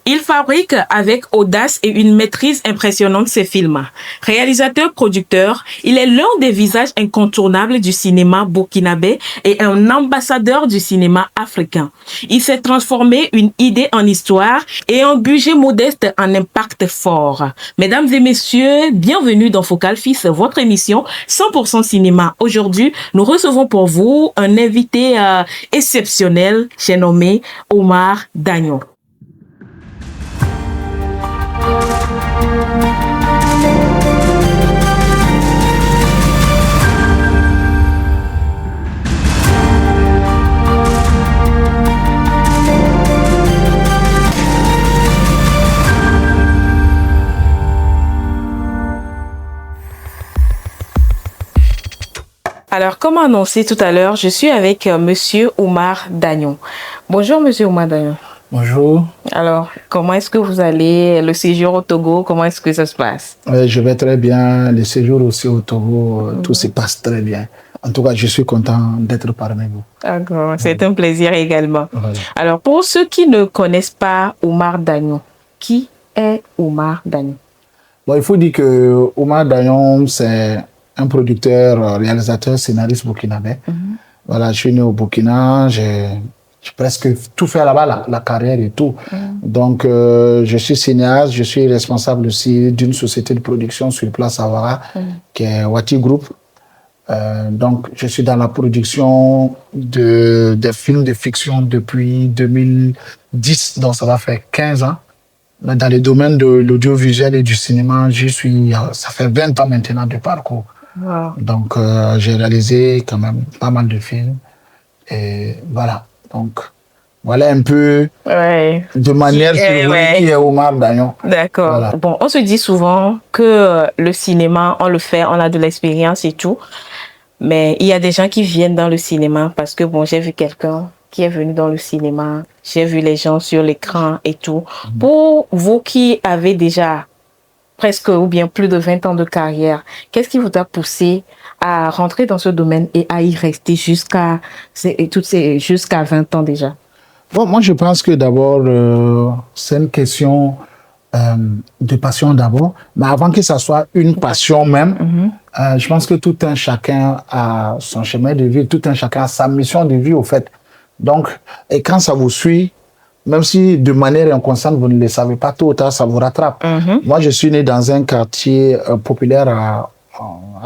Il fabrique avec audace et une maîtrise impressionnante ses films. Réalisateur-producteur, il est l'un des visages incontournables du cinéma burkinabé et un ambassadeur du cinéma africain. Il s'est transformé une idée en histoire et un budget modeste en impact fort. Mesdames et messieurs, bienvenue dans Focal Fils, votre émission 100% cinéma. Aujourd'hui, nous recevons pour vous un invité exceptionnel, j'ai nommé Omar Dagnon. Alors, comme annoncé tout à l'heure, je suis avec Monsieur Omar Dagnon. Bonjour, Monsieur Omar Dagnon. Bonjour. Alors, comment est-ce que vous allez? Le séjour au Togo, comment est-ce que ça se passe? Je vais très bien. Le séjour aussi au Togo, tout se passe très bien. En tout cas, je suis content d'être parmi vous. D'accord, c'est un plaisir également. Voilà. Alors, pour ceux qui ne connaissent pas Omar Dagnon, qui est Omar Dagnon? Bon, il faut dire que Omar Dagnon, c'est un producteur, réalisateur, scénariste burkinabé. Voilà, je suis né au Burkina, j'ai presque tout fait là-bas, la carrière et tout. Donc, je suis cinéaste, je suis responsable aussi d'une société de production sur place à Ouara, qui est Wati Group. Donc, je suis dans la production des films de fiction depuis 2010, donc ça va faire 15 ans. Dans le domaine de l'audiovisuel et du cinéma, j'y suis, ça fait 20 ans maintenant de parcours. Wow. Donc, j'ai réalisé quand même pas mal de films. Et voilà. Donc, voilà un peu de manière qui est Omar Dagnon. D'accord. Voilà. Bon, on se dit souvent que le cinéma, on le fait, on a de l'expérience et tout. Mais il y a des gens qui viennent dans le cinéma parce que, bon, j'ai vu quelqu'un qui est venu dans le cinéma. J'ai vu les gens sur l'écran et tout. Pour vous qui avez déjà presque ou bien plus de 20 ans de carrière, qu'est-ce qui vous a poussé à rentrer dans ce domaine et à y rester jusqu'à 20 ans déjà? Bon, moi, je pense que d'abord, c'est une question de passion d'abord. Mais avant que ça soit une passion même, je pense que tout un chacun a son chemin de vie, tout un chacun a sa mission de vie, au fait. Donc, et quand ça vous suit, même si de manière inconsciente, vous ne le savez pas, tôt ou tard, ça vous rattrape. Moi, je suis né dans un quartier populaire à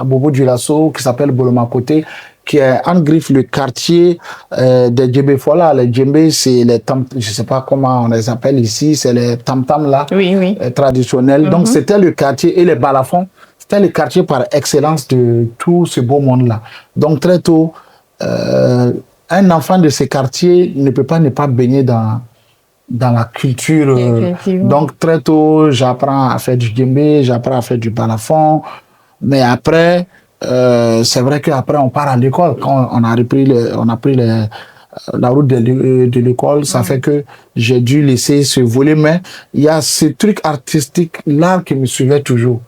Bobo-Dioulasso qui s'appelle Bolomakoté, qui est en griffe le quartier des Djembé Fola. Les Djembé, c'est les tam, je sais pas comment on les appelle ici, c'est les tam-tam là, traditionnels. Donc, c'était le quartier, et les balafons, c'était le quartier par excellence de tout ce beau monde-là. Donc, très tôt, un enfant de ces quartiers ne peut pas ne pas baigner dans la culture. Donc, très tôt, j'apprends à faire du djembé, j'apprends à faire du balafon. Mais après, c'est vrai qu'après, on part à l'école. Quand on a pris la route de l'école, ça fait que j'ai dû laisser ce volet. Mais il y a ce truc artistique-là qui me suivait toujours.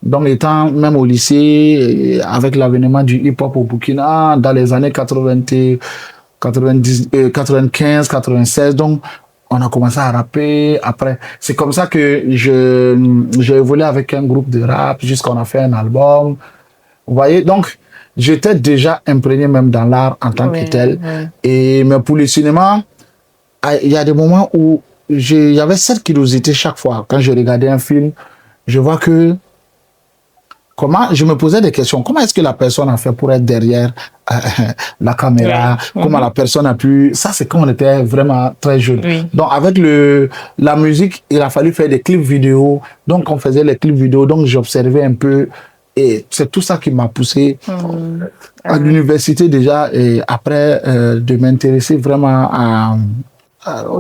Donc, étant même au lycée, avec l'avènement du hip-hop au Burkina, dans les années 95, 96, donc, on a commencé à rapper. Après, c'est comme ça que j'ai évolué avec un groupe de rap jusqu'à qu'on a fait un album. Vous voyez, donc j'étais déjà imprégné même dans l'art en tant que tel. Mais pour le cinéma, il y a des moments où il y avait cette curiosité chaque fois. Quand je regardais un film, je vois que je me posais des questions. Comment est-ce que la personne a fait pour être derrière la caméra? Comment la personne a pu... Ça, c'est quand on était vraiment très jeune. Donc, avec la musique, il a fallu faire des clips vidéo. Donc, on faisait les clips vidéo. Donc, j'observais un peu. Et c'est tout ça qui m'a poussé à l'université déjà. Et après, de m'intéresser vraiment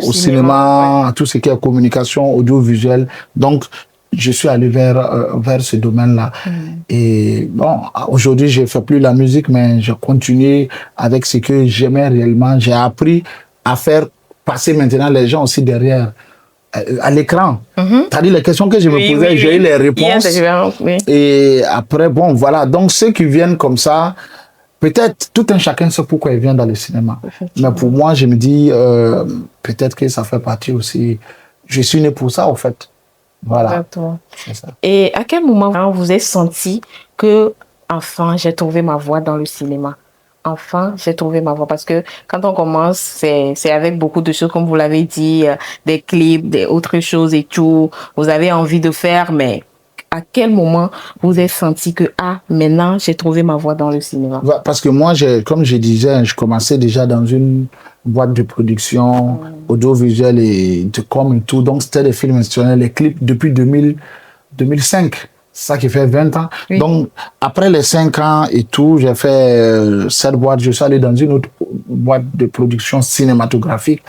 au cinéma, à tout ce qui est communication, audiovisuel. Donc, je suis allé vers ce domaine-là. Et bon, aujourd'hui, je ne fais plus la musique, mais je continue avec ce que j'aimais réellement. J'ai appris à faire passer maintenant les gens aussi derrière, à l'écran. C'est-à-dire les questions que je me posais, j'ai eu les réponses. Et après, bon, voilà. Donc, ceux qui viennent comme ça, peut-être tout un chacun sait pourquoi il vient dans le cinéma. Mais pour moi, je me dis, peut-être que ça fait partie aussi je suis né pour ça, au fait. Voilà. Exactement. C'est ça. Et à quel moment vous avez senti que, enfin, j'ai trouvé ma voie dans le cinéma? Enfin, j'ai trouvé ma voie. Parce que quand on commence, c'est avec beaucoup de choses, comme vous l'avez dit, des clips, des autres choses et tout. Vous avez envie de faire, mais à quel moment vous avez senti que, ah, maintenant, j'ai trouvé ma voie dans le cinéma? Parce que moi, comme je disais, je commençais déjà dans une boîte de production audiovisuelle et de com et tout. Donc, c'était des films institutionnels, les clips depuis 2005. C'est ça qui fait 20 ans. Oui. Donc, après les 5 ans et tout, j'ai fait cette boîte. Je suis allé dans une autre boîte de production cinématographique.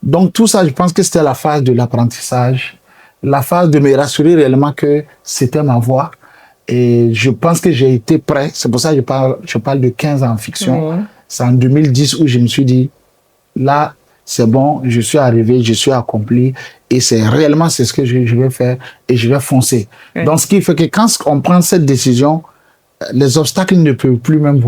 Donc, tout ça, je pense que c'était la phase de l'apprentissage, la phase de me rassurer réellement que c'était ma voie. Et je pense que j'ai été prêt. C'est pour ça que je parle de 15 ans en fiction. C'est en 2010 où je me suis dit, là, c'est bon, je suis arrivé, je suis accompli. Et c'est réellement c'est ce que je vais faire et je vais foncer. Donc, ce qui fait que quand on prend cette décision, les obstacles ne peuvent plus même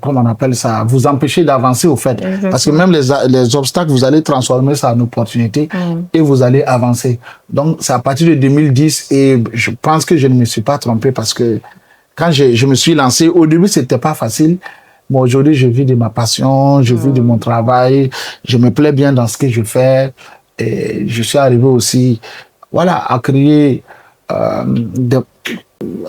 comment on appelle ça, vous empêcher d'avancer au fait. Exactement. Parce que même les obstacles, vous allez transformer ça en opportunité et vous allez avancer. Donc, c'est à partir de 2010 et je pense que je ne me suis pas trompé parce que quand je me suis lancé, au début, c'était pas facile. Bon, aujourd'hui, je vis de ma passion, je vis de mon travail, je me plais bien dans ce que je fais et je suis arrivé aussi, voilà, à créer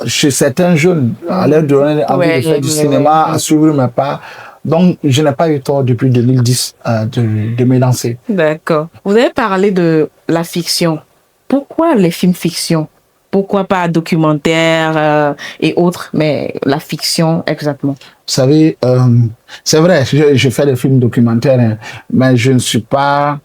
chez certains jeunes, à leur donner envie de faire du cinéma, à suivre mes pas. Donc, je n'ai pas eu tort depuis 2010 de me lancer. D'accord. Vous avez parlé de la fiction. Pourquoi les films fiction? Pourquoi pas documentaire et autres, mais la fiction exactement? Vous savez, c'est vrai, je fais des films documentaires, hein, mais je ne suis pas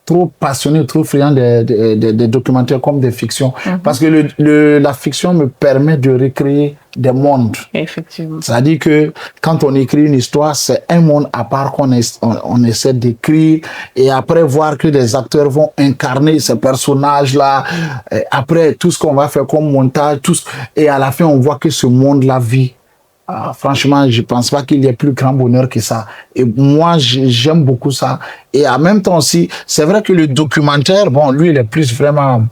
trop passionné, trop friand des documentaires comme des fictions. Parce que la fiction me permet de recréer des mondes. Effectivement. C'est-à-dire que quand on écrit une histoire, c'est un monde à part on essaie d'écrire et après voir que les acteurs vont incarner ces personnages-là. Après, tout ce qu'on va faire comme montage, et à la fin, on voit que ce monde-là vit. Franchement, je pense pas qu'il y ait plus grand bonheur que ça. Et moi, j'aime beaucoup ça. Et en même temps aussi, c'est vrai que le documentaire, bon, lui, il est plus vraiment...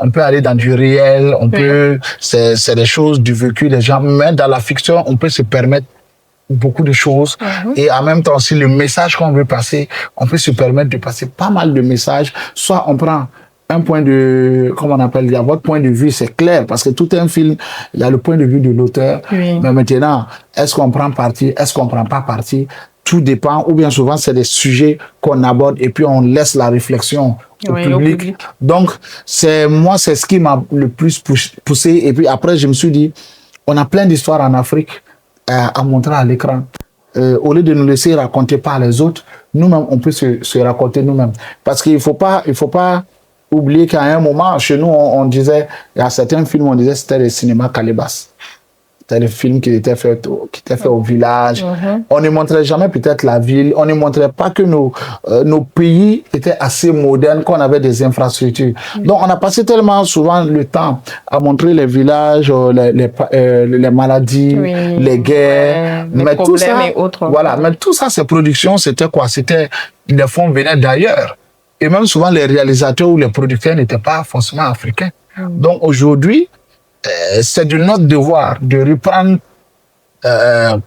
on peut aller dans du réel, c'est des choses du vécu des gens, mais dans la fiction, on peut se permettre beaucoup de choses. Et en même temps aussi, le message qu'on veut passer, on peut se permettre de passer pas mal de messages. Soit on prend un point de, comment on appelle, il y a votre point de vue, c'est clair, parce que tout un film, il y a le point de vue de l'auteur. Mais maintenant, est-ce qu'on prend parti, est-ce qu'on prend pas parti? Tout dépend, ou bien souvent, c'est des sujets qu'on aborde et puis on laisse la réflexion au public. Donc, c'est ce qui m'a le plus poussé. Et puis après, je me suis dit, on a plein d'histoires en Afrique à montrer à l'écran. Au lieu de nous laisser raconter par les autres, nous-mêmes, on peut se raconter nous-mêmes. Parce qu'il faut pas oublier qu'à un moment, chez nous, on disait, il y a certains films, on disait c'était le cinéma Calebas. C'était le film qui était fait au village. On ne montrait jamais peut-être la ville. On ne montrait pas que nos pays étaient assez modernes, qu'on avait des infrastructures. Donc, on a passé tellement souvent le temps à montrer les villages, les maladies, les guerres, mais tout ça, et autres. Voilà, mais tout ça, ces productions, c'était quoi? C'était, les fonds venaient d'ailleurs. Et même souvent, les réalisateurs ou les producteurs n'étaient pas forcément africains. Donc aujourd'hui, c'est de notre devoir de reprendre,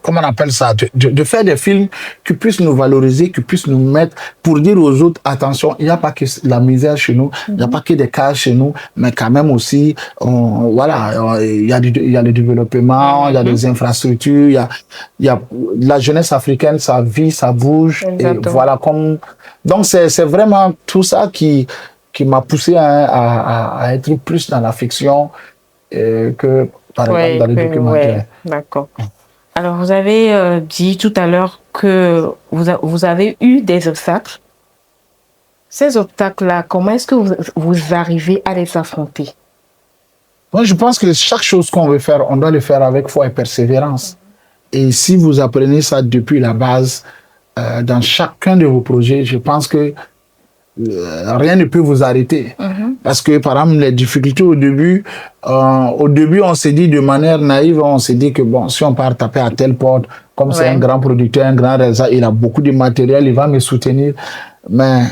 comment on appelle ça, de faire des films qui puissent nous valoriser, qui puissent nous mettre pour dire aux autres, attention, il n'y a pas que la misère chez nous, il n'y a pas que des cas chez nous, mais quand même aussi, voilà, il y a le développement, il y a des infrastructures, il y a la jeunesse africaine, ça vit, ça bouge. Et voilà, donc c'est vraiment tout ça qui m'a poussé à être plus dans la fiction que par exemple dans les documentaires. D'accord. Alors, vous avez dit tout à l'heure que vous avez eu des obstacles. Ces obstacles-là, comment est-ce que vous arrivez à les affronter? Moi, je pense que chaque chose qu'on veut faire, on doit le faire avec foi et persévérance. Et si vous apprenez ça depuis la base, dans chacun de vos projets, je pense que rien ne peut vous arrêter. Parce que, par exemple, les difficultés au début, on s'est dit de manière naïve, on s'est dit que bon, si on part taper à telle porte, comme c'est un grand producteur, un grand réalisateur, il a beaucoup de matériel, il va me soutenir. Mais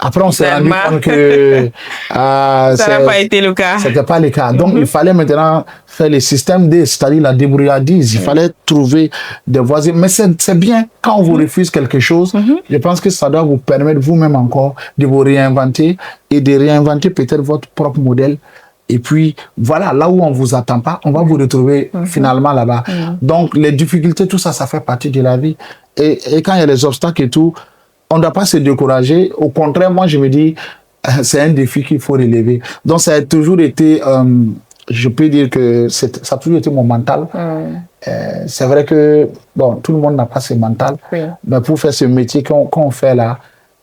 Après, on s'est rendu Tellement. compte que Ça n'a pas été le cas. c'était pas le cas. Donc, il fallait maintenant faire le système D, c'est-à-dire la débrouillardise. Il fallait trouver des voisins. Mais c'est bien, quand on vous refuse quelque chose, je pense que ça doit vous permettre vous-même encore de vous réinventer et de réinventer peut-être votre propre modèle. Et puis, voilà, là où on vous attend pas, on va vous retrouver finalement là-bas. Donc, les difficultés, tout ça, ça fait partie de la vie. Et quand il y a les obstacles et tout, on ne doit pas se décourager. Au contraire, moi, je me dis, c'est un défi qu'il faut relever. Donc, ça a toujours été, je peux dire que ça a toujours été mon mental. C'est vrai que, bon, tout le monde n'a pas ce mental. Oui. Mais pour faire ce métier qu'on fait là,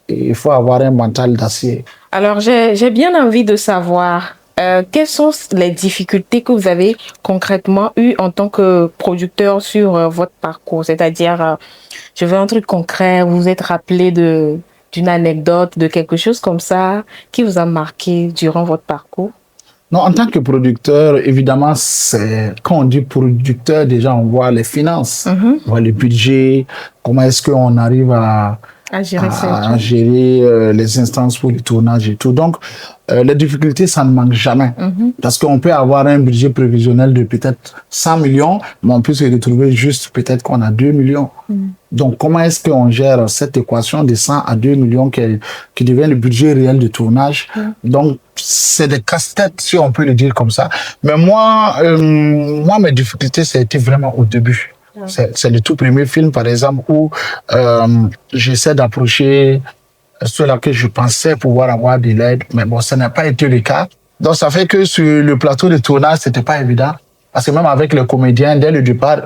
il faut avoir un mental d'acier. Alors, j'ai bien envie de savoir quelles sont les difficultés que vous avez concrètement eues en tant que producteur sur votre parcours. C'est-à-dire, je veux un truc concret, vous vous êtes rappelé d'une anecdote, de quelque chose comme ça qui vous a marqué durant votre parcours? Non, en tant que producteur, évidemment, quand on dit producteur, déjà, on voit les finances, on voit le budget, comment est-ce qu'on arrive à gérer les instances pour le tournage et tout. Donc, les difficultés, ça ne manque jamais. Parce qu'on peut avoir un budget prévisionnel de peut-être 100 millions, mais on peut se retrouver juste peut-être qu'on a 2 millions. Donc, comment est-ce qu'on gère cette équation de 100 à 2 millions qui devient le budget réel de tournage? Donc, c'est des casse-têtes, si on peut le dire comme ça. Mais moi, mes difficultés, ça a été vraiment au début. C'est le tout premier film, par exemple, où j'essaie d'approcher ceux-là que je pensais pouvoir avoir de l'aide, mais bon, ça n'a pas été le cas. Donc, ça fait que sur le plateau de tournage, c'était pas évident. Parce que même avec les comédiens, dès le départ,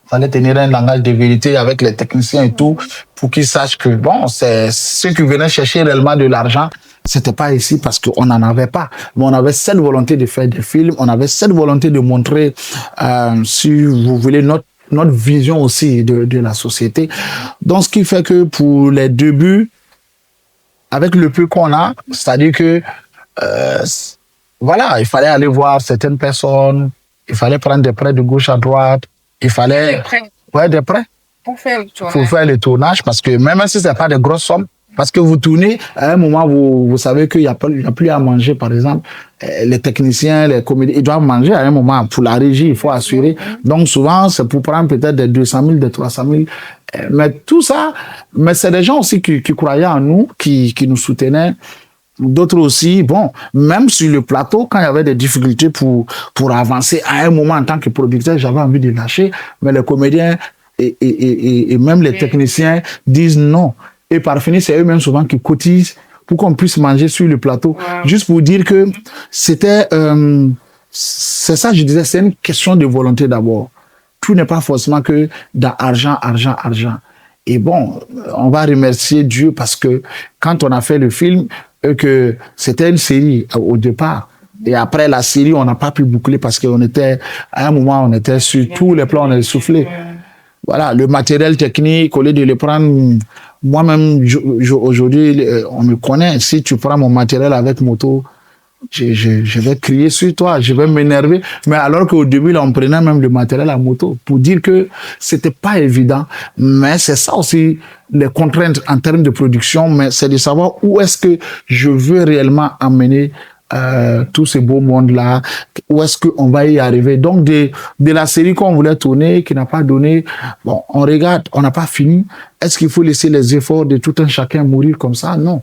fallait tenir un langage de vérité avec les techniciens et tout, pour qu'ils sachent que, bon, c'est ceux qui venaient chercher réellement de l'argent, c'était pas ici parce qu'on n'en avait pas. Mais on avait cette volonté de faire des films, on avait cette volonté de montrer, si vous voulez, notre vision aussi de la société. Donc, ce qui fait que pour les débuts, avec le peu qu'on a, c'est-à-dire que, voilà, il fallait aller voir certaines personnes, il fallait prendre des prêts de gauche à droite, il fallait... Des prêts. Ouais, des prêts. Pour faire le tournage. Pour faire le tournage, parce que même si ce n'est pas de grosses sommes, parce que vous tournez, à un moment, vous savez qu'il n'y a plus à manger, par exemple. Les techniciens, les comédiens, ils doivent manger à un moment. Pour la régie, il faut assurer. Donc, souvent, c'est pour prendre peut-être des 200 000, des 300 000. Mais tout ça, mais c'est des gens aussi qui croyaient en nous, qui nous soutenaient. D'autres aussi, bon, même sur le plateau, quand il y avait des difficultés pour avancer, à un moment, en tant que producteur, j'avais envie de lâcher, mais les comédiens et même les techniciens disent non. Et par finir, c'est eux-mêmes souvent qui cotisent pour qu'on puisse manger sur le plateau. Wow. Juste pour dire que c'était... c'est ça, je disais, c'est une question de volonté d'abord. Tout n'est pas forcément que d'argent, argent, argent. Et bon, on va remercier Dieu parce que quand on a fait le film, que c'était une série au départ. Et après la série, on n'a pas pu boucler parce qu'à un moment, on était sur tous les plans, on est soufflé. Voilà, le matériel technique, au lieu de le prendre, moi-même, aujourd'hui, on me connaît. Si tu prends mon matériel avec moto, je vais crier sur toi, je vais m'énerver. Mais alors qu'au début, là, on prenait même le matériel à moto pour dire que c'était pas évident. Mais c'est ça aussi, les contraintes en termes de production, mais c'est de savoir où est-ce que je veux réellement amener tout ce beau monde-là, où est-ce qu'on va y arriver. Donc, de la série qu'on voulait tourner, qui n'a pas donné, bon, on regarde, on n'a pas fini. Est-ce qu'il faut laisser les efforts de tout un chacun mourir comme ça? Non.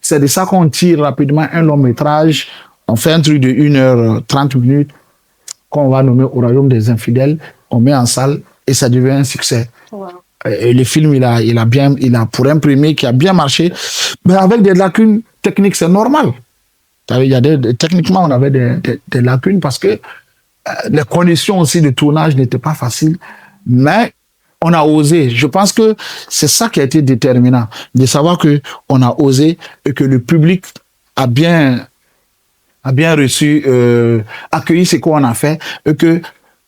C'est de ça qu'on tire rapidement un long métrage. On fait un truc de 1h30 qu'on va nommer Au Royaume des Infidèles. On met en salle et ça devient un succès. Wow. Et le film, il a pour un premier qui a bien marché, mais avec des lacunes techniques, c'est normal. Techniquement, on avait des lacunes parce que les conditions aussi de tournage n'étaient pas faciles, mais on a osé. Je pense que c'est ça qui a été déterminant, de savoir que on a osé et que le public a bien reçu, accueilli ce qu'on a fait et que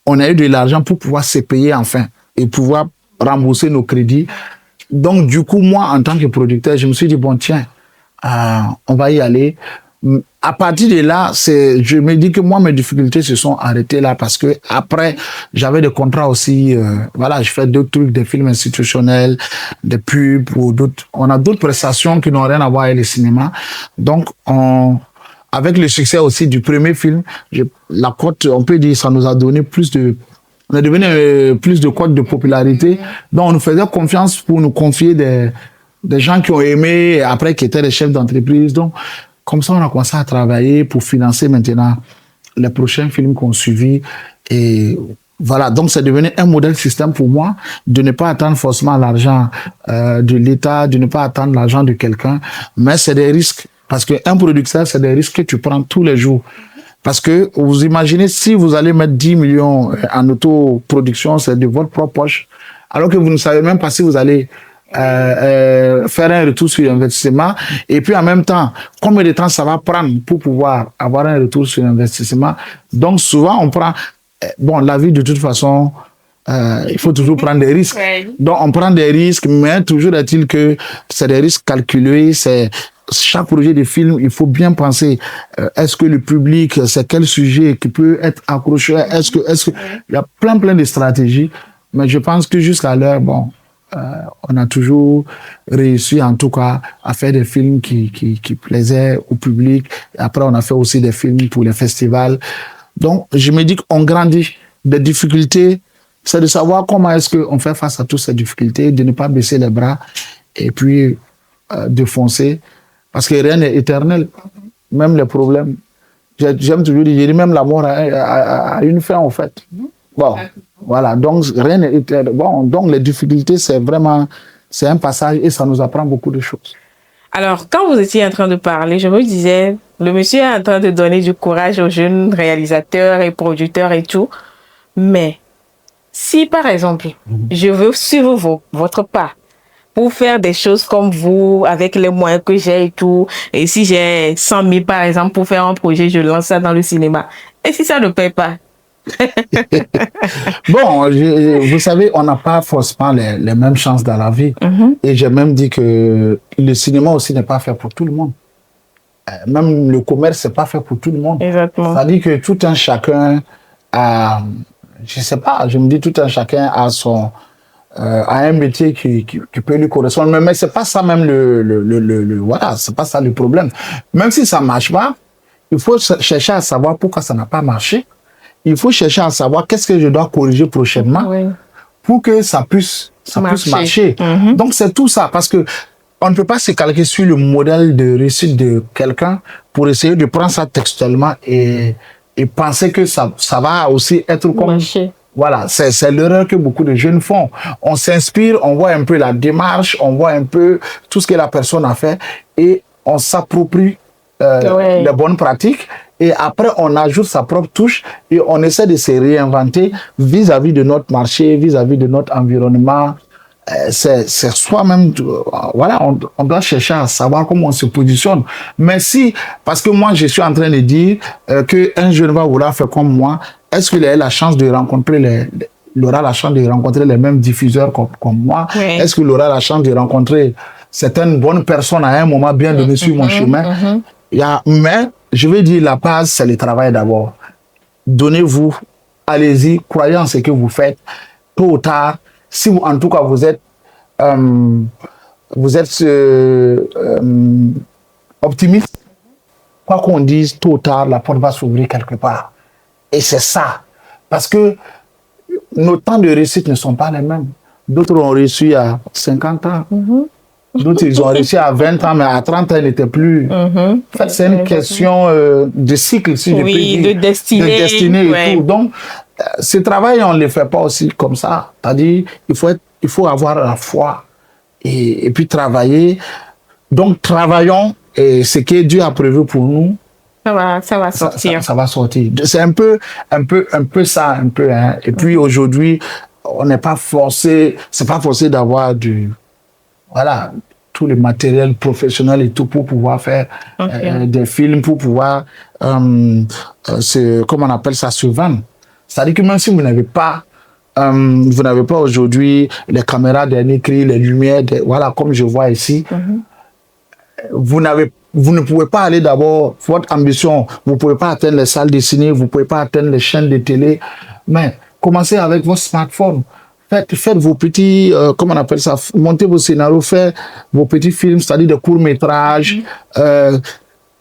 on a eu de l'argent pour pouvoir se payer enfin et pouvoir rembourser nos crédits. Donc, du coup, moi, en tant que producteur, je me suis dit, bon, tiens, on va y aller. À partir de là, je me dis que moi, mes difficultés se sont arrêtées là parce que après, j'avais des contrats aussi. Voilà, je fais d'autres trucs, des films institutionnels, des pubs ou d'autres. On a d'autres prestations qui n'ont rien à voir avec le cinéma. Donc, avec le succès aussi du premier film, la cote, on peut dire, ça nous a donné on est devenu plus de cote de popularité. Donc, on nous faisait confiance pour nous confier des gens qui ont aimé, après qui étaient des chefs d'entreprise. Donc, comme ça, on a commencé à travailler pour financer maintenant les prochains films qu'on suivit. Et voilà, donc c'est devenu un modèle système pour moi de ne pas attendre forcément l'argent de l'État, de ne pas attendre l'argent de quelqu'un, mais c'est des risques. Parce qu'un producteur, c'est des risques que tu prends tous les jours. Parce que vous imaginez, si vous allez mettre 10 millions en autoproduction, c'est de votre propre poche, alors que vous ne savez même pas si vous allez faire un retour sur l'investissement. Et puis en même temps, combien de temps ça va prendre pour pouvoir avoir un retour sur l'investissement. Donc souvent, on prend... Bon, la vie, de toute façon, il faut toujours prendre des risques. Donc on prend des risques, mais toujours est-il que c'est des risques calculés, chaque projet de film, il faut bien penser, est-ce que le public, c'est quel sujet qui peut être accroché, il y a plein de stratégies, mais je pense que jusqu'à l'heure, bon, on a toujours réussi en tout cas à faire des films qui plaisaient au public. Et après, on a fait aussi des films pour les festivals. Donc, je me dis qu'on grandit. Des difficultés, c'est de savoir comment est-ce qu'on fait face à toutes ces difficultés, de ne pas baisser les bras et puis de foncer. Parce que rien n'est éternel, même les problèmes. J'aime toujours dire, même la mort a une fin en fait. Bon, voilà, donc rien n'est éternel. Bon, donc les difficultés, c'est un passage et ça nous apprend beaucoup de choses. Alors, quand vous étiez en train de parler, je me disais, le monsieur est en train de donner du courage aux jeunes réalisateurs et producteurs et tout. Mais si, par exemple, je veux suivre votre pas, pour faire des choses comme vous, avec les moyens que j'ai et tout. Et si j'ai 100 000, par exemple, pour faire un projet, je lance ça dans le cinéma. Et si ça ne paye pas? Bon, vous savez, on n'a pas forcément les mêmes chances dans la vie. Et j'ai même dit que le cinéma aussi n'est pas fait pour tout le monde. Même le commerce, c'est pas fait pour tout le monde. Exactement. C'est-à-dire que tout un chacun a, je sais pas, je me dis tout un chacun a un métier qui peut lui correspondre, mais c'est pas ça même voilà, c'est pas ça le problème. Même si ça marche pas, il faut chercher à savoir pourquoi ça n'a pas marché. Il faut chercher à savoir qu'est-ce que je dois corriger prochainement pour que ça puisse marcher. Donc c'est tout ça, parce que on ne peut pas se calquer sur le modèle de réussite de quelqu'un pour essayer de prendre ça textuellement et penser que ça va aussi être comme marcher. Voilà, c'est l'erreur que beaucoup de jeunes font. On s'inspire, on voit un peu la démarche, on voit un peu tout ce que la personne a fait et on s'approprie les bonnes pratiques et après on ajoute sa propre touche et on essaie de se réinventer vis-à-vis de notre marché, vis-à-vis de notre environnement. C'est soi-même, voilà, on doit chercher à savoir comment on se positionne. Mais si, parce que moi je suis en train de dire qu'un jeune va vouloir faire comme moi, est-ce qu'il a la chance de rencontrer il aura la chance de rencontrer les mêmes diffuseurs comme moi? Est-ce qu'il aura la chance de rencontrer certaines bonnes personnes à un moment bien donné sur mon chemin? Mais je veux dire, la base, c'est le travail d'abord. Donnez-vous, allez-y, croyez en ce que vous faites. Tôt ou tard, si vous, en tout cas, vous êtes optimiste, quoi qu'on dise, tôt ou tard, la porte va s'ouvrir quelque part. Et c'est ça. Parce que nos temps de réussite ne sont pas les mêmes. D'autres ont réussi à 50 ans. D'autres, ils ont réussi à 20 ans, mais à 30 ans, ils n'étaient plus. En fait, c'est une question de cycle, si je peux dire. De destinée. De destinée et tout. Donc, ce travail, on ne le fait pas aussi comme ça. C'est-à-dire, il faut avoir la foi et puis travailler. Donc, travaillons et ce que Dieu a prévu pour nous, ça va sortir. Ça va sortir. C'est un peu ça, hein. Et puis aujourd'hui, on n'est pas forcé, c'est pas forcé d'avoir tout le matériel professionnel et tout pour pouvoir faire des films, pour pouvoir, comment on appelle ça, se vendre. C'est-à-dire que même si vous n'avez pas aujourd'hui les caméras dernier cri, les lumières, voilà, comme je vois ici, vous ne pouvez pas aller d'abord, votre ambition, vous ne pouvez pas atteindre les salles de ciné, vous ne pouvez pas atteindre les chaînes de télé, mais commencez avec votre smartphone. Faites vos petits, comment on appelle ça, montez vos scénarios, faites vos petits films, c'est-à-dire des courts-métrages.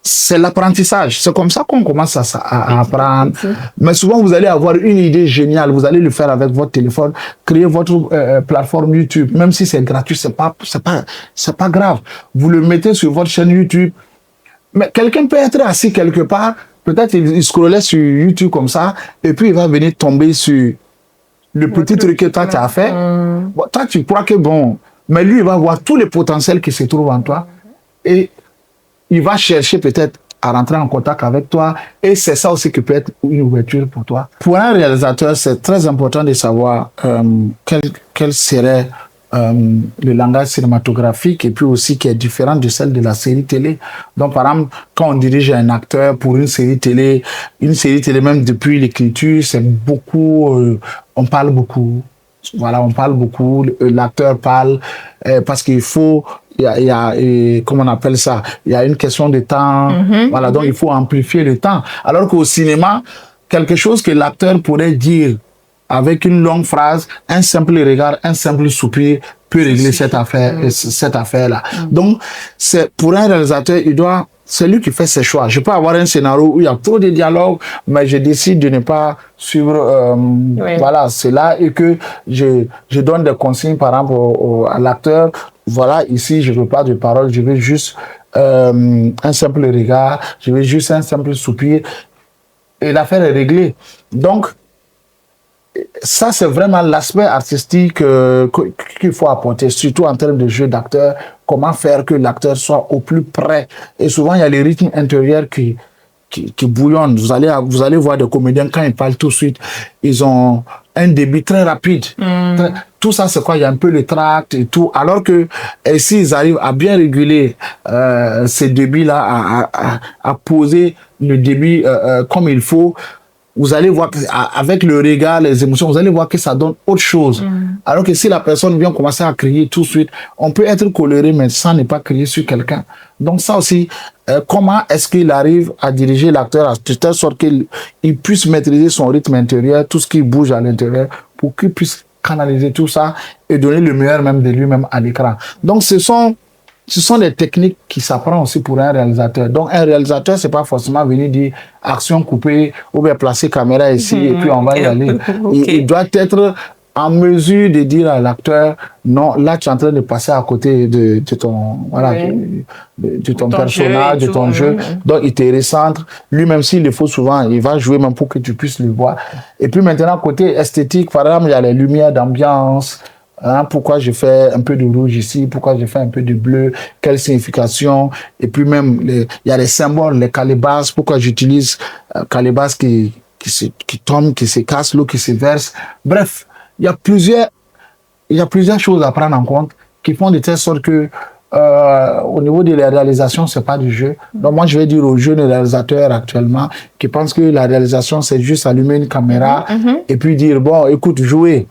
C'est l'apprentissage. C'est comme ça qu'on commence à apprendre. Mais souvent, vous allez avoir une idée géniale. Vous allez le faire avec votre téléphone, créer votre plateforme YouTube. Même si c'est gratuit, c'est pas grave. Vous le mettez sur votre chaîne YouTube. Mais quelqu'un peut être assis quelque part. Peut-être il scrollait sur YouTube comme ça. Et puis, il va venir tomber sur le petit truc que toi, tu as fait. Bon, toi, tu crois que bon. Mais lui, il va voir tous les potentiels qui se trouvent en toi. Et il va chercher peut-être à rentrer en contact avec toi et c'est ça aussi qui peut être une ouverture pour toi. Pour un réalisateur, c'est très important de savoir quel serait le langage cinématographique et puis aussi qui est différent de celle de la série télé. Donc par exemple, quand on dirige un acteur pour une série télé même depuis l'écriture, c'est beaucoup, on parle beaucoup. Voilà, on parle beaucoup, l'acteur parle parce qu'il faut, il y a comment on appelle ça, il y a une question de temps, voilà, donc il faut amplifier le temps. Alors qu'au cinéma, quelque chose que l'acteur pourrait dire avec une longue phrase, un simple regard, un simple soupir peut régler cette affaire-là. Donc, c'est pour un réalisateur, c'est lui qui fait ses choix. Je peux avoir un scénario où il y a trop de dialogues, mais je décide de ne pas suivre voilà, cela et que je donne des consignes par exemple à l'acteur. Voilà, ici, je ne veux pas de parole, je veux juste un simple regard, je veux juste un simple soupir et l'affaire est réglée. Donc, ça, c'est vraiment l'aspect artistique qu'il faut apporter, surtout en termes de jeu d'acteur. Comment faire que l'acteur soit au plus près. Et souvent, il y a les rythmes intérieurs qui bouillonnent. Vous allez voir des comédiens, quand ils parlent tout de suite, ils ont un débit très rapide. Tout ça, c'est quoi? Il y a un peu le tract et tout. Alors que s'ils arrivent à bien réguler ces débits-là, à poser le débit comme il faut, vous allez voir avec le regard, les émotions, vous allez voir que ça donne autre chose. Alors que si la personne vient commencer à crier tout de suite, on peut être coléré, mais sans ne pas crier sur quelqu'un. Donc ça aussi, comment est-ce qu'il arrive à diriger l'acteur de telle sorte qu'il puisse maîtriser son rythme intérieur, tout ce qui bouge à l'intérieur, pour qu'il puisse canaliser tout ça et donner le meilleur même de lui-même à l'écran. Donc ce sont des techniques qui s'apprennent aussi pour un réalisateur. Donc, un réalisateur, c'est pas forcément venir dire action coupée ou bien placer caméra ici et puis on va y aller. Il doit être en mesure de dire à l'acteur, non, là, tu es en train de passer à côté de ton, voilà, de ton personnage, de ton jeu. Donc, il te recentre. Lui-même, s'il le faut souvent, il va jouer même pour que tu puisses le voir. Et puis maintenant, côté esthétique, par exemple, il y a les lumières d'ambiance. Pourquoi je fais un peu de rouge ici, pourquoi je fais un peu de bleu, quelle signification, et puis même il y a les symboles, les calebasses, pourquoi j'utilise calebasses qui tombent, qui se cassent, l'eau qui se verse. Bref, il y a plusieurs choses à prendre en compte qui font de telle sorte que au niveau de la réalisation, c'est pas du jeu. Donc moi, je vais dire aux jeunes réalisateurs actuellement qui pensent que la réalisation, c'est juste allumer une caméra et puis dire, bon, écoute, jouez.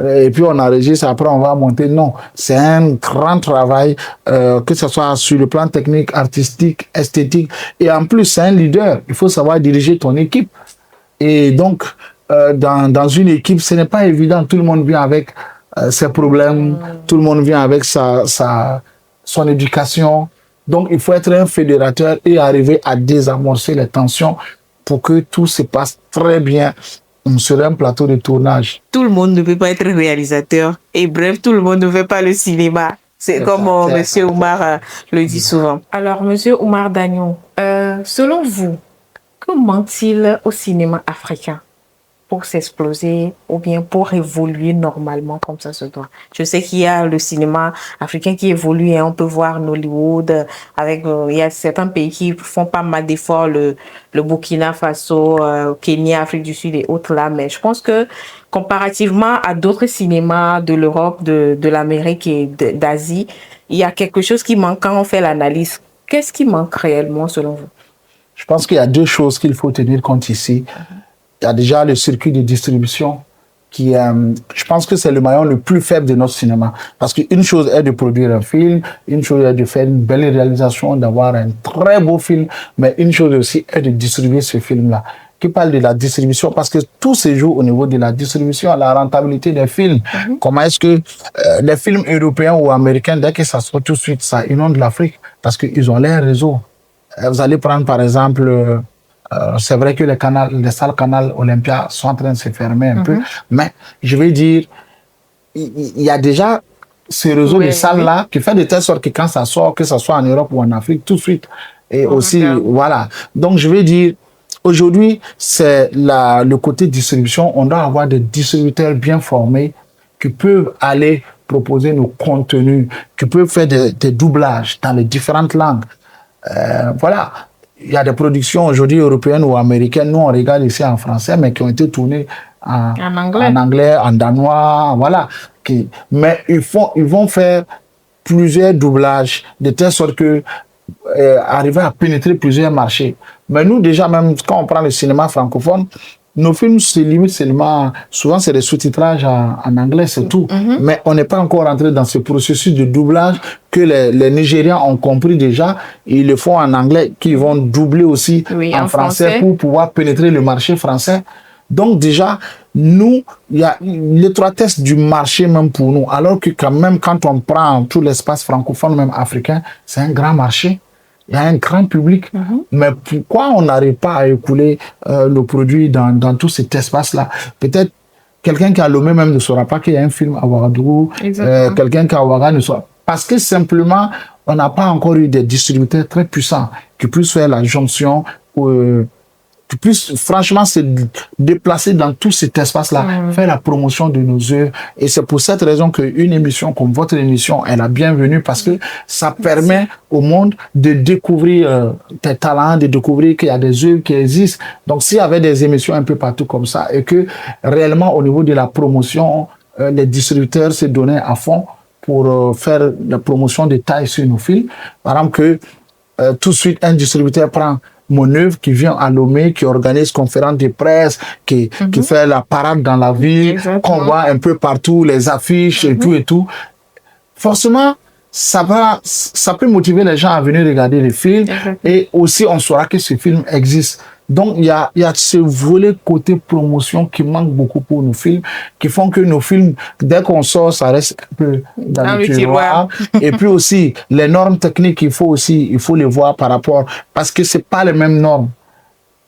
Et puis on enregistre, après on va monter. Non, c'est un grand travail, que ce soit sur le plan technique, artistique, esthétique. Et en plus, c'est un leader. Il faut savoir diriger ton équipe. Et donc, dans une équipe, ce n'est pas évident. Tout le monde vient avec ses problèmes. Tout le monde vient avec son éducation. Donc, il faut être un fédérateur et arriver à désamorcer les tensions pour que tout se passe très bien sur un plateau de tournage. Tout le monde ne peut pas être réalisateur. Et bref, tout le monde ne fait pas le cinéma. C'est comme Monsieur Oumar le dit souvent. Alors, Monsieur Oumar Dagnon, selon vous, que manque-t-il au cinéma africain pour s'exploser ou bien pour évoluer normalement comme ça se doit? Je sais qu'il y a le cinéma africain qui évolue, hein. On peut voir Nollywood, il y a certains pays qui font pas mal d'efforts, le Burkina Faso, Kenya, Afrique du Sud et autres là, mais je pense que comparativement à d'autres cinémas de l'Europe, de l'Amérique et d'Asie, il y a quelque chose qui manque quand on fait l'analyse. Qu'est-ce qui manque réellement selon vous? Je pense qu'il y a deux choses qu'il faut tenir compte ici. Il y a déjà le circuit de distribution. je pense que c'est le maillon le plus faible de notre cinéma. Parce qu'une chose est de produire un film, une chose est de faire une belle réalisation, d'avoir un très beau film, mais une chose aussi est de distribuer ce film-là. Qui parle de la distribution, parce que tout se joue au niveau de la distribution, la rentabilité des films. Comment est-ce que les films européens ou américains, dès que ça sort tout de suite, ça inonde l'Afrique, parce qu'ils ont leurs réseaux. Vous allez prendre par exemple, c'est vrai que les salles Canal Olympia sont en train de se fermer un peu, mais je vais dire, il y a déjà ce réseau de salles-là qui fait de telle sorte que quand ça sort, que ce soit en Europe ou en Afrique, tout de suite. Et aussi, voilà. Donc, je vais dire, aujourd'hui, c'est le côté distribution. On doit avoir des distributeurs bien formés qui peuvent aller proposer nos contenus, qui peuvent faire des doublages dans les différentes langues. Voilà. Il y a des productions aujourd'hui européennes ou américaines, nous on regarde ici en français, mais qui ont été tournées en anglais, en danois, voilà. Mais ils vont faire plusieurs doublages de telle sorte que arriver à pénétrer plusieurs marchés. Mais nous, déjà, même quand on prend le cinéma francophone, nos films se limitent seulement, souvent c'est des sous-titrages en anglais, c'est tout. Mais on n'est pas encore entré dans ce processus de doublage que les Nigérians ont compris déjà. Ils le font en anglais, qu'ils vont doubler aussi en français pour pouvoir pénétrer le marché français. Donc déjà, nous, il y a l'étroitesse du marché même pour nous. Alors que quand même, quand on prend tout l'espace francophone, même africain, c'est un grand marché. Il y a un grand public. Mais pourquoi on n'arrive pas à écouler nos produits dans tout cet espace-là? Peut-être quelqu'un qui a Lomé même ne saura pas qu'il y a un film à Ouagadougou. Quelqu'un qui a Ouaga ne saura. Parce que simplement, on n'a pas encore eu des distributeurs très puissants qui puissent faire la jonction, qui puissent franchement se déplacer dans tout cet espace-là, faire la promotion de nos œuvres. Et c'est pour cette raison qu'une émission comme votre émission est la bienvenue, parce que ça permet au monde de découvrir tes talents, de découvrir qu'il y a des œuvres qui existent. Donc s'il y avait des émissions un peu partout comme ça, et que réellement au niveau de la promotion, les distributeurs se donnaient à fond pour faire la promotion de taille sur nos films. Par exemple, que tout de suite un distributeur prend mon œuvre qui vient à Lomé, qui organise conférences de presse, qui fait la parade dans la ville, qu'on voit un peu partout, les affiches et tout. Forcément, ça peut motiver les gens à venir regarder les films, et aussi on saura que ce film existe. Donc, il y a ce volet côté promotion qui manque beaucoup pour nos films, qui font que nos films, dès qu'on sort, ça reste un peu dans le tiroir. Et puis aussi, les normes techniques, il faut les voir par rapport, parce que c'est pas les mêmes normes.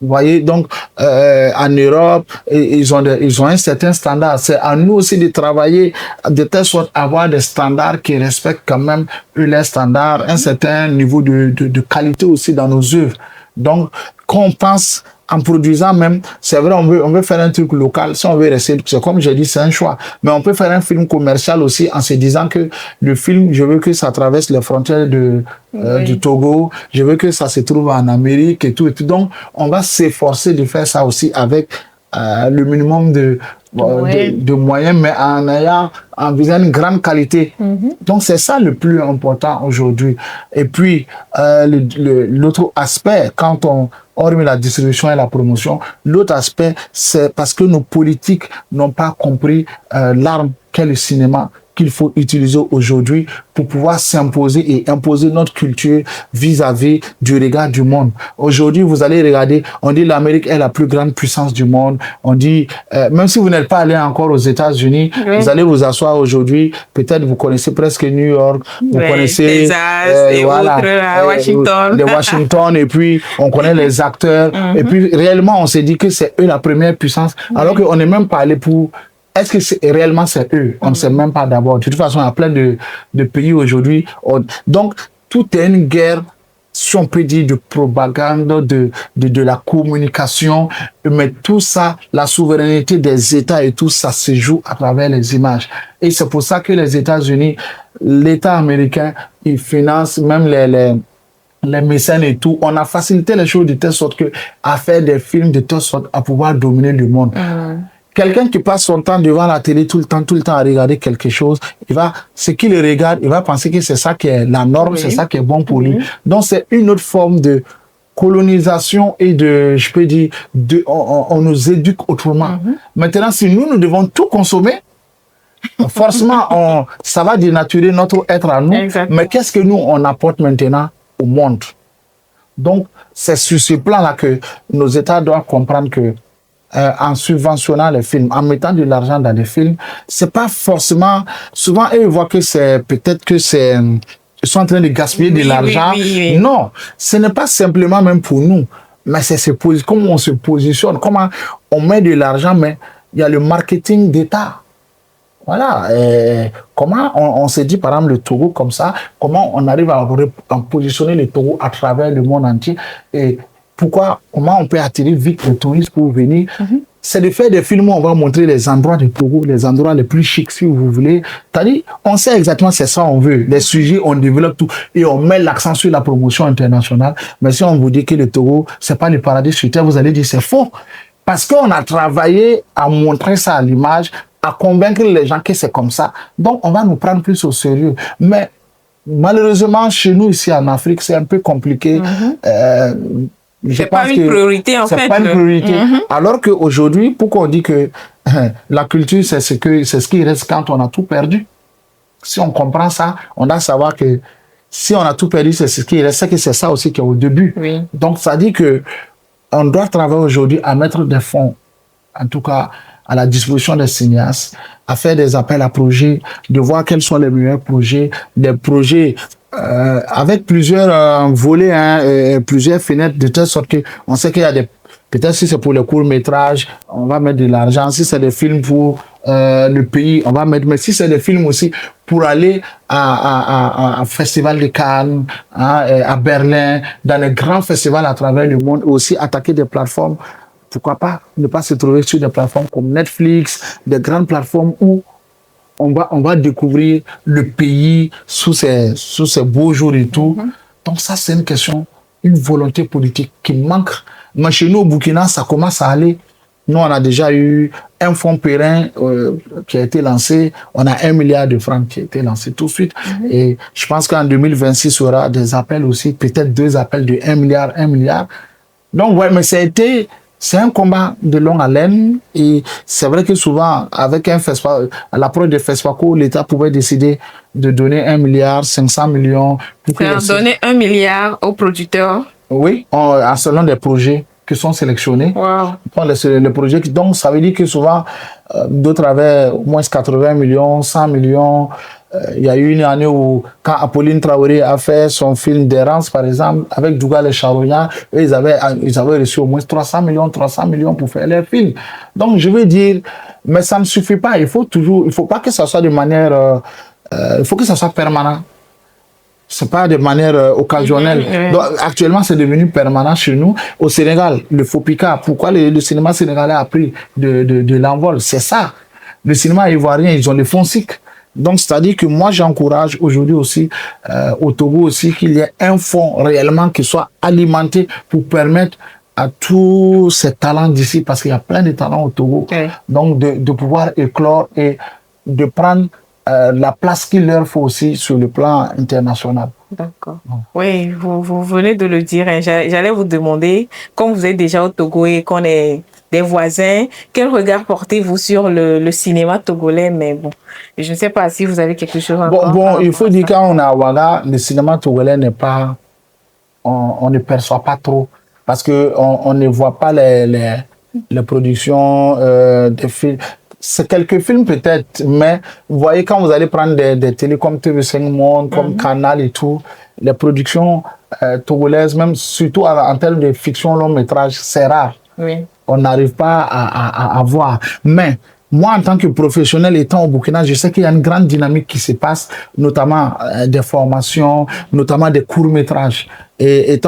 Vous voyez, donc, en Europe, ils ont un certain standard. C'est à nous aussi de travailler de telle sorte à avoir des standards qui respectent quand même les standards, un certain niveau de qualité aussi dans nos œuvres. Donc, quand on pense en produisant même, c'est vrai, on veut faire un truc local, si on veut rester, c'est comme j'ai dit, c'est un choix. Mais on peut faire un film commercial aussi en se disant que le film, je veux que ça traverse les frontières du Togo, je veux que ça se trouve en Amérique et tout. Donc, on va s'efforcer de faire ça aussi avec le minimum de moyens, mais en visant une grande qualité. Donc, c'est ça le plus important aujourd'hui. Et puis, l'autre aspect, quand on remet la distribution et la promotion, l'autre aspect, c'est parce que nos politiques n'ont pas compris l'arme qu'est le cinéma, qu'il faut utiliser aujourd'hui pour pouvoir s'imposer et imposer notre culture vis-à-vis du regard du monde. Aujourd'hui, vous allez regarder, on dit l'Amérique est la plus grande puissance du monde. On dit, même si vous n'êtes pas allé encore aux États-Unis, vous allez vous asseoir aujourd'hui, peut-être vous connaissez presque New York, vous connaissez Washington. De Washington, et puis on connaît les acteurs, et puis réellement on s'est dit que c'est eux la première puissance, alors qu'on n'est même pas allé pour... Est-ce que réellement c'est eux? On ne sait même pas d'abord. De toute façon, il y a plein de pays aujourd'hui. Donc, tout est une guerre, si on peut dire, de propagande, de la communication. Mais tout ça, la souveraineté des États et tout ça se joue à travers les images. Et c'est pour ça que les États-Unis, l'État américain, il finance même les mécènes et tout. On a facilité les choses de telle sorte à faire des films de telle sorte à pouvoir dominer le monde. Quelqu'un qui passe son temps devant la télé tout le temps à regarder quelque chose, ce qu'il regarde, il va penser que c'est ça qui est la norme, c'est ça qui est bon pour lui. Donc c'est une autre forme de colonisation et je peux dire, on nous éduque autrement. Maintenant, si nous devons tout consommer, forcément, ça va dénaturer notre être à nous. Exactement. Mais qu'est-ce que nous, on apporte maintenant au monde? Donc, c'est sur ce plan-là que nos États doivent comprendre que en subventionnant les films, en mettant de l'argent dans les films, c'est pas forcément... Souvent, eux, ils voient que c'est... Peut-être que c'est... Ils sont en train de gaspiller de l'argent. Oui. Non, ce n'est pas simplement même pour nous, mais c'est comment on se positionne, comment on met de l'argent, mais il y a le marketing d'État. Voilà, comment on se dit par exemple le Togo comme ça, comment on arrive à positionner le Togo à travers le monde entier et comment on peut attirer vite les touristes pour venir. C'est de faire des films où on va montrer les endroits du Togo, les endroits les plus chics si vous voulez. C'est-à-dire, on sait exactement c'est ça on veut. Les sujets, on développe tout et on met l'accent sur la promotion internationale. Mais si on vous dit que le Togo, c'est pas le paradis sur terre, vous allez dire c'est faux. Parce qu'on a travaillé à montrer ça à l'image, à convaincre les gens que c'est comme ça. Donc, on va nous prendre plus au sérieux. Mais malheureusement, chez nous, ici en Afrique, c'est un peu compliqué. C'est pas une priorité, en fait. C'est pas une priorité. Alors qu'aujourd'hui, pourquoi on dit que la culture, c'est ce qui reste quand on a tout perdu? Si on comprend ça, on doit savoir que si on a tout perdu, c'est ce qui reste, c'est que c'est ça aussi qui est au début. Oui. Donc, ça dit que on doit travailler aujourd'hui à mettre des fonds, en tout cas, à la disposition des cinéastes, à faire des appels à projets, de voir quels sont les meilleurs projets, des projets avec plusieurs volets, plusieurs fenêtres, de telle sorte qu'on sait qu'il y a des... Peut-être si c'est pour les courts-métrages, on va mettre de l'argent. Si c'est des films pour le pays, on va mettre... Mais si c'est des films aussi pour aller à Festival de Cannes, à Berlin, dans les grands festivals à travers le monde, aussi attaquer des plateformes. Pourquoi pas ne pas se trouver sur des plateformes comme Netflix, des grandes plateformes où on va découvrir le pays sous ses beaux jours et tout. Donc ça, c'est une question, une volonté politique qui manque. Mais chez nous, au Burkina, ça commence à aller. Nous, on a déjà eu un fonds périn qui a été lancé. On a 1 milliard de francs qui a été lancé tout de suite. Et je pense qu'en 2026, il y aura des appels aussi, peut-être 2 appels de 1 milliard. Donc, ouais, mais c'est un combat de longue haleine et c'est vrai que souvent, avec un festival, à l'approche de FESPACO, l'État pouvait décider de donner 1 milliard, 500 millions. Donner 1 milliard aux producteurs. Oui, selon des projets qui sont sélectionnés. Wow. Les projets, donc ça veut dire que souvent, d'autres avaient au moins 80 millions, 100 millions. Il y a eu une année où, quand Apolline Traoré a fait son film d'errance, par exemple, avec Dougal et Charognard, ils avaient reçu au moins 300 millions pour faire leur film. Donc, je veux dire, mais ça ne suffit pas. Il faut pas que ça soit de manière, il faut que ça soit permanent. C'est pas de manière occasionnelle. Donc, actuellement, c'est devenu permanent chez nous. Au Sénégal, le FOPICA, pourquoi le cinéma sénégalais a pris de l'envol? C'est ça. Le cinéma ivoirien, ils ont le FONSIC. Donc, c'est-à-dire que moi, j'encourage aujourd'hui aussi, au Togo aussi, qu'il y ait un fonds réellement qui soit alimenté pour permettre à tous ces talents d'ici, parce qu'il y a plein de talents au Togo, donc de pouvoir éclore et de prendre la place qu'il leur faut aussi sur le plan international. D'accord. Oui, vous venez de le dire. Hein. J'allais vous demander, comme vous êtes déjà au Togo et qu'on est des voisins, quel regard portez-vous sur le cinéma togolais? Mais bon, je ne sais pas si vous avez quelque chose à dire. Bon, il faut dire quand on est à Ouaga, le cinéma togolais n'est pas... On ne perçoit pas trop, parce qu'on ne voit pas les productions des films. C'est quelques films peut-être, mais vous voyez quand vous allez prendre des télés comme TV5 Monde, comme Canal et tout, les productions togolaises, même surtout en termes de fiction long métrage, c'est rare. Oui. On n'arrive pas à voir. Mais moi, en tant que professionnel étant au Burkina, je sais qu'il y a une grande dynamique qui se passe, notamment des formations, notamment des courts-métrages. Et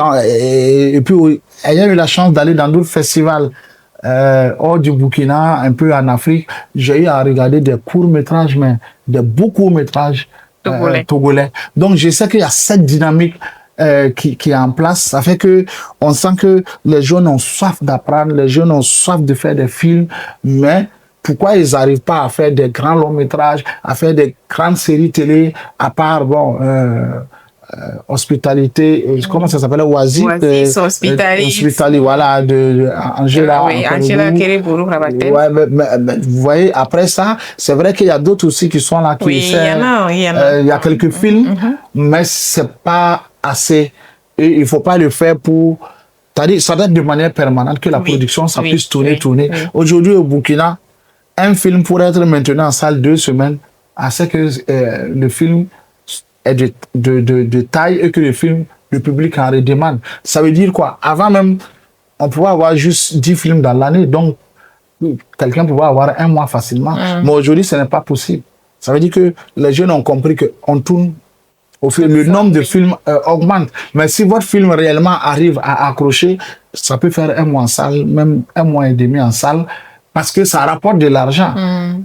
puis, ayant eu la chance d'aller dans d'autres festivals hors du Burkina, un peu en Afrique, j'ai eu à regarder des courts-métrages, mais des beaux courts-métrages togolais. Donc, je sais qu'il y a cette dynamique qui est en place. Ça fait que on sent que les jeunes ont soif d'apprendre, les jeunes ont soif de faire des films, mais pourquoi ils n'arrivent pas à faire des grands longs métrages, à faire des grandes séries télé, à part hospitalité, comment ça s'appelle, Oasis, Hospitalier, voilà, de Angela. Oui, Angela Kereburu Rabatel. Ouais, mais vous voyez, après ça, c'est vrai qu'il y a d'autres aussi qui sont là, qui Oui, il y en a. il y a quelques films, mais c'est pas assez. Et il faut pas le faire pour, c'est-à-dire, ça doit être de manière permanente que la production, ça puisse tourner. Aujourd'hui, au Burkina, un film pourrait être maintenu en salle 2 semaines, à ce que le film est de taille et que le public en redemande. Ça veut dire quoi? Avant même, on pouvait avoir juste 10 films dans l'année, donc quelqu'un pouvait avoir un mois facilement. Mais aujourd'hui, ce n'est pas possible. Ça veut dire que les jeunes ont compris qu'on tourne au film, le nombre de films augmente. Mais si votre film réellement arrive à accrocher, ça peut faire un mois en salle, même un mois et demi en salle, parce que ça rapporte de l'argent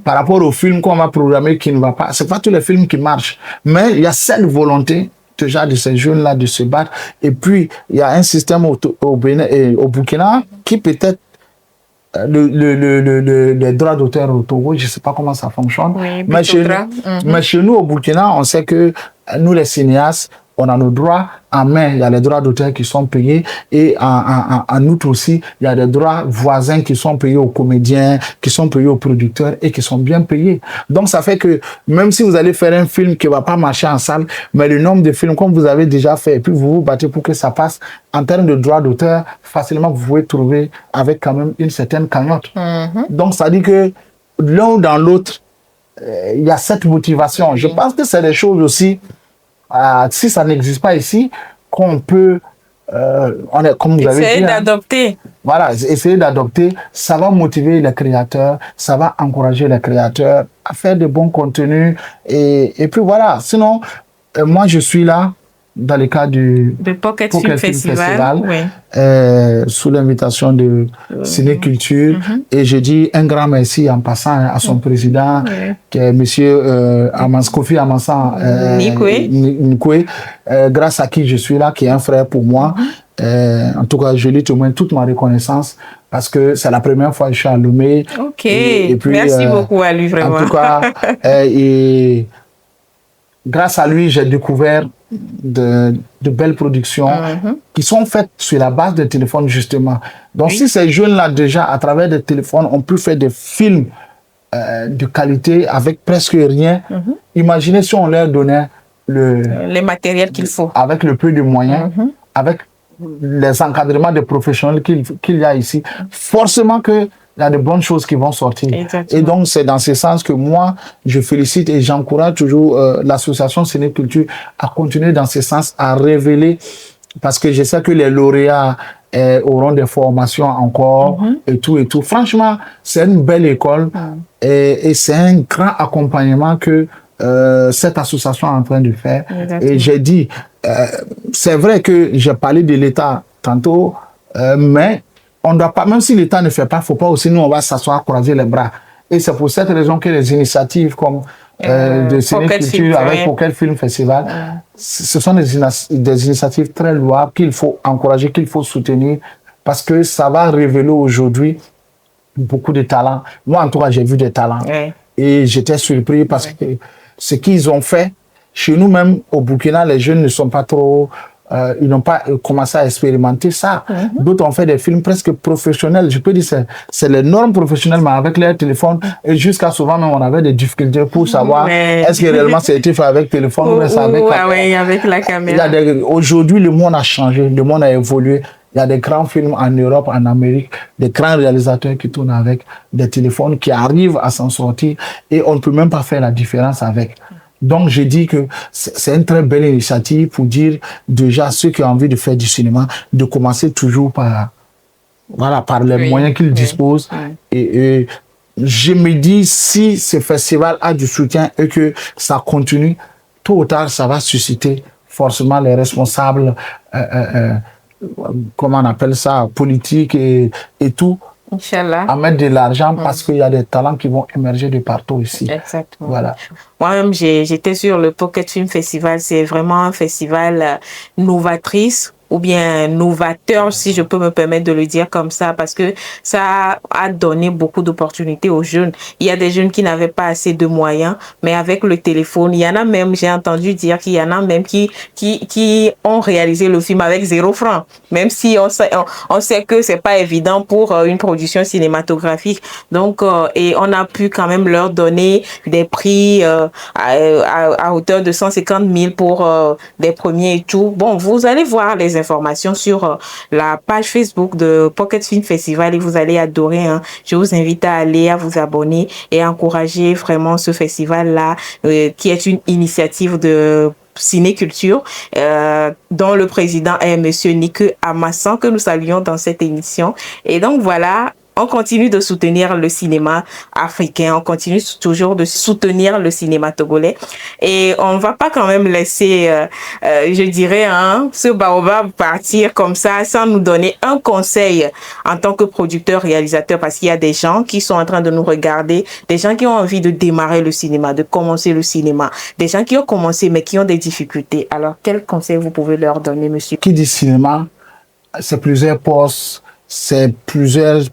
par rapport aux films qu'on va programmer qui ne va pas. C'est pas tous les films qui marchent, mais il y a cette volonté déjà de ces jeunes-là de se battre. Et puis, il y a un système au Bénin et au Burkina qui peut-être les droits d'auteur au Togo, je ne sais pas comment ça fonctionne. Oui, mais chez nous, au Burkina, on sait que nous, les cinéastes, on a nos droits en main. Il y a les droits d'auteur qui sont payés. Et en outre aussi, il y a des droits voisins qui sont payés aux comédiens, qui sont payés aux producteurs et qui sont bien payés. Donc, ça fait que même si vous allez faire un film qui ne va pas marcher en salle, mais le nombre de films comme vous avez déjà fait, et puis vous vous battez pour que ça passe, en termes de droits d'auteur, facilement, vous pouvez trouver avec quand même une certaine cagnotte. Donc, ça dit que l'un ou dans l'autre, il y a cette motivation. Je pense que c'est des choses aussi, si ça n'existe pas ici, qu'on peut, comme vous avez dit, essayer d'adopter. Voilà, essayer d'adopter, ça va motiver les créateurs, ça va encourager les créateurs à faire de bons contenus. Et puis voilà, sinon, moi je suis là dans le cadre du Pocket Film Festival, sous l'invitation de Ciné-Culture. Et je dis un grand merci en passant à son président, qui est monsieur Kofi Amansan Nikwe, grâce à qui je suis là, qui est un frère pour moi. En tout cas, je lui témoigne toute ma reconnaissance parce que c'est la première fois que je suis à Lomé. Ok, et puis, merci beaucoup à lui, vraiment. En tout cas, grâce à lui, j'ai découvert de belles productions qui sont faites sur la base de téléphones, justement. Donc, si ces jeunes-là, déjà, à travers des téléphones, ont pu faire des films de qualité avec presque rien, imaginez si on leur donnait les matériels qu'il faut. Avec le peu de moyens, avec les encadrements des professionnels qu'il y a ici, forcément que il y a de bonnes choses qui vont sortir. Exactement. Et donc, c'est dans ce sens que moi, je félicite et j'encourage toujours l'association Ciné-Culture à continuer dans ce sens, à révéler, parce que je sais que les lauréats auront des formations encore et tout et tout. Franchement, c'est une belle école et c'est un grand accompagnement que cette association est en train de faire. Exactement. Et j'ai dit, c'est vrai que j'ai parlé de l'État tantôt, mais on doit pas, même si l'État ne fait pas, il ne faut pas aussi, nous, on va s'asseoir, croiser les bras. Et c'est pour cette raison que les initiatives comme de Ciné-Culture avec Pocket Film Festival, ce sont des initiatives très louables qu'il faut encourager, qu'il faut soutenir, parce que ça va révéler aujourd'hui beaucoup de talents. Moi, en tout cas, j'ai vu des talents. Et j'étais surpris parce que ce qu'ils ont fait, chez nous même au Burkina, les jeunes ne sont pas trop... ils n'ont pas commencé à expérimenter ça. D'autres ont fait des films presque professionnels. Je peux dire c'est les normes professionnelles, mais avec leur téléphone. Et jusqu'à souvent, même, on avait des difficultés pour savoir est-ce que réellement ça a été fait avec téléphone ou avec la caméra. Aujourd'hui, le monde a changé, le monde a évolué. Il y a des grands films en Europe, en Amérique, des grands réalisateurs qui tournent avec des téléphones, qui arrivent à s'en sortir et on ne peut même pas faire la différence avec. Donc, je dis que c'est une très belle initiative pour dire déjà à ceux qui ont envie de faire du cinéma, de commencer toujours par les moyens qu'ils disposent. Et je me dis, si ce festival a du soutien et que ça continue, tôt ou tard, ça va susciter forcément les responsables, comment on appelle ça, politiques et tout, Inch'Allah. à mettre de l'argent parce qu'il y a des talents qui vont émerger de partout ici. Exactement. Voilà. Moi-même, j'étais sur le Pocket Film Festival. C'est vraiment un festival novatrice ou bien novateur, si je peux me permettre de le dire comme ça, parce que ça a donné beaucoup d'opportunités aux jeunes. Il y a des jeunes qui n'avaient pas assez de moyens, mais avec le téléphone, il y en a même, j'ai entendu dire qu'il y en a même qui ont réalisé le film avec 0 franc, même si on sait que c'est pas évident pour une production cinématographique. Donc, et on a pu quand même leur donner des prix à hauteur de 150 000 pour des premiers et tout. Bon, vous allez voir les informations sur la page Facebook de Pocket Film Festival et vous allez adorer. Hein. Je vous invite à aller, à vous abonner et à encourager vraiment ce festival-là qui est une initiative de cinéculture, dont le président est Monsieur Nick Amassan, que nous saluons dans cette émission. Et donc voilà, on continue de soutenir le cinéma africain, on continue toujours de soutenir le cinéma togolais et on va pas quand même laisser, je dirais, ce baobab partir comme ça sans nous donner un conseil en tant que producteur, réalisateur, parce qu'il y a des gens qui sont en train de nous regarder, des gens qui ont envie de démarrer le cinéma, de commencer le cinéma, des gens qui ont commencé mais qui ont des difficultés. Alors, quel conseil vous pouvez leur donner, monsieur? Qui dit cinéma, c'est plusieurs postes, c'est plusieurs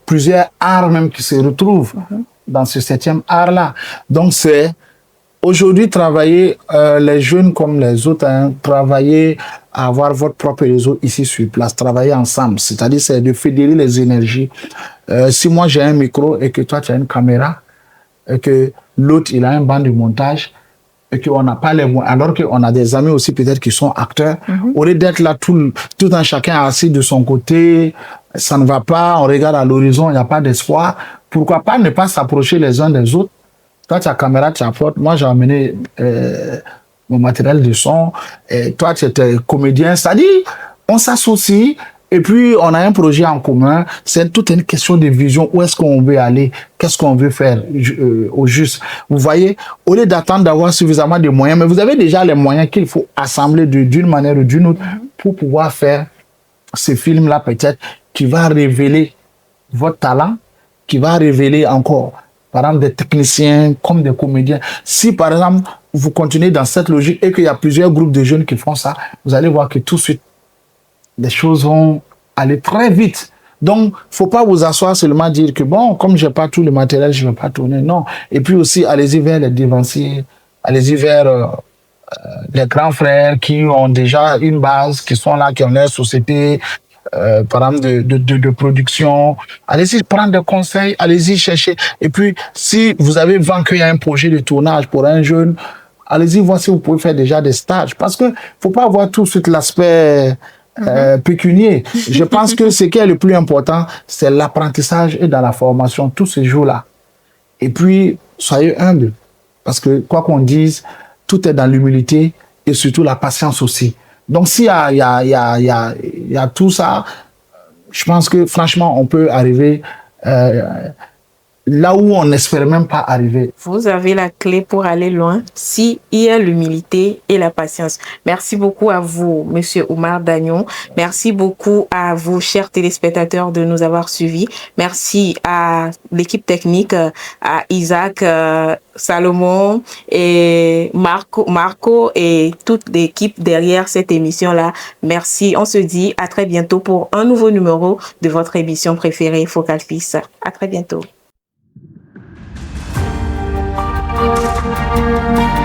arts même qui se retrouvent dans ce 7e art-là. Donc, c'est aujourd'hui travailler, les jeunes comme les autres, travailler à avoir votre propre réseau ici sur place, travailler ensemble. C'est-à-dire, c'est de fédérer les énergies. Si moi j'ai un micro et que toi tu as une caméra, et que l'autre il a un banc de montage, et qu'on n'a pas les moyens, alors qu'on a des amis aussi peut-être qui sont acteurs, au lieu d'être là tout un chacun assis de son côté, ça ne va pas, on regarde à l'horizon, il n'y a pas d'espoir, pourquoi pas ne pas s'approcher les uns des autres? Toi, tu as caméra, tu apportes, moi j'ai amené mon matériel de son, et toi tu étais comédien, c'est-à-dire on s'associe, et puis on a un projet en commun, c'est toute une question de vision, où est-ce qu'on veut aller, qu'est-ce qu'on veut faire au juste. Vous voyez, au lieu d'attendre d'avoir suffisamment de moyens, mais vous avez déjà les moyens qu'il faut assembler d'une manière ou d'une autre pour pouvoir faire ce film-là peut-être qui va révéler votre talent, qui va révéler encore, par exemple, des techniciens comme des comédiens. Si par exemple, vous continuez dans cette logique et qu'il y a plusieurs groupes de jeunes qui font ça, vous allez voir que tout de suite, les choses vont aller très vite. Donc, faut pas vous asseoir seulement dire que bon, comme j'ai pas tout le matériel, je vais pas tourner. Non. Et puis aussi, allez-y vers les devanciers, allez-y vers les grands frères qui ont déjà une base, qui sont là, qui ont leur société, par exemple de production. Allez-y prendre des conseils, allez-y chercher. Et puis, si vous avez vaincu un projet de tournage pour un jeune, allez-y voir si vous pouvez faire déjà des stages. Parce que faut pas avoir tout de suite l'aspect pécunier. Je pense que ce qui est le plus important, c'est l'apprentissage et dans la formation tous ces jours-là. Et puis, soyez humbles. Parce que, quoi qu'on dise, tout est dans l'humilité et surtout la patience aussi. Donc, s'il y a tout ça, je pense que, franchement, on peut arriver là où on n'espère même pas arriver. Vous avez la clé pour aller loin si il y a l'humilité et la patience. Merci beaucoup à vous, Monsieur Oumar Dagnon. Merci beaucoup à vous, chers téléspectateurs, de nous avoir suivis. Merci à l'équipe technique, à Isaac, Salomon et Marco et toute l'équipe derrière cette émission-là. Merci. On se dit à très bientôt pour un nouveau numéro de votre émission préférée, Focal Fils. À très bientôt. Thank you.